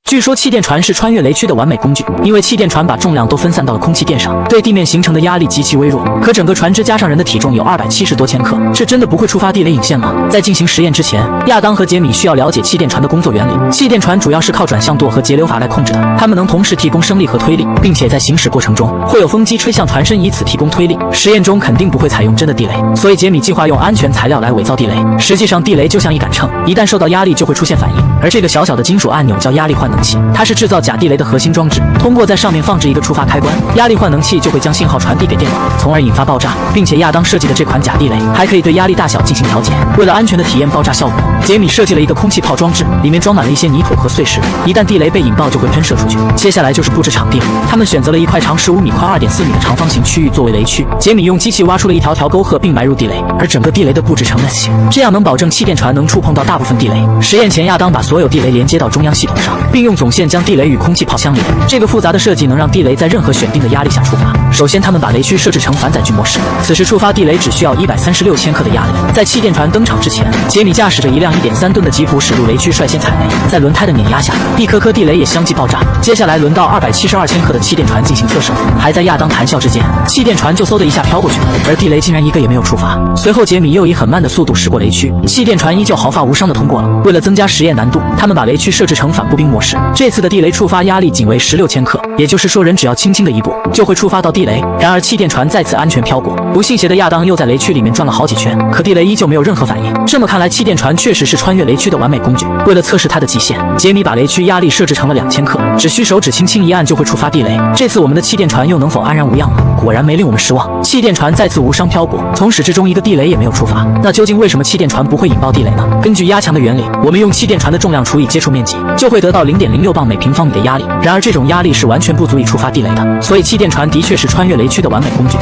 据说气垫船是穿越雷区的完美工具，因为气垫船把重量都分散到了空气垫上，对地面形成的压力极其微弱。可整个船只加上人的体重有270多千克，这真的不会触发地雷引线吗？在进行实验之前，亚当和杰米需要了解气垫船的工作原理。气垫船主要是靠转向舵和节流阀来控制的，它们能同时提供升力和推力，并且在行驶过程中会有风机吹向船身，以此提供推力。实验中肯定不会采用真的地雷，所以杰米计划用安全材料来伪造地雷。实际上，地雷就像一杆秤，一旦受到压力就会出现反应。而这个小小的金属按钮叫压力换能器，它是制造假地雷的核心装置。通过在上面放置一个触发开关，压力换能器就会将信号传递给电脑，从而引发爆炸。并且亚当设计的这款假地雷还可以对压力大小进行调节。为了安全的体验爆炸效果，杰米设计了一个空气炮装置，里面装满了一些泥土和碎石，一旦地雷被引爆就会喷射出去。接下来就是布置场地了，他们选择了一块长15米、宽2.4米的长方形区域作为雷区。杰米用机器挖出了一条条沟壑，并埋入地雷，而整个地雷的布置呈 S 型，这样能保证气垫船能触碰到大部分地雷。实验前，亚当把所有地雷连接到中央系统上，并用总线将地雷与空气炮相连。这个复杂的设计能让地雷在任何选定的压力下触发。首先，他们把雷区设置成反载具模式，此时触发地雷只需要136千克的压力。在气垫船登场之前，杰米驾驶着一辆1.3吨的吉普驶入雷区，率先踩雷，在轮胎的碾压下，一颗颗地雷也相继爆炸。接下来轮到272千克的气垫船进行测试，还在亚当谈笑之间，气垫船就嗖的一下飘过去了，而地雷竟然一个也没有触发。随后，杰米又以很慢的速度驶过雷区，气垫船依旧毫发无伤的通过了。为了增加实验难度，他们把雷区设置成反步兵模式，这次的地雷触发压力仅为16千克，也就是说人只要轻轻的一步就会触发到地雷。然而气垫船再次安全飘过，不信邪的亚当又在雷区里面转了好几圈，可地雷依旧没有任何反应。这么看来，气垫船确实是穿越雷区的完美工具。为了测试它的极限，杰米把雷区压力设置成了2000克，只需手指轻轻一按就会触发地雷。这次我们的气垫船又能否安然无恙呢？果然没令我们失望，气垫船再次无伤飘过，从始至终一个地雷也没有触发。那究竟为什么气垫船不会引爆地雷呢？根据压强的原理，我们用气垫船的重量除以接触面积，就会得到0.06磅每平方米的压力。然而这种压力是完全不足以触发地雷的，所以气垫船的确是穿越雷区的完美工具。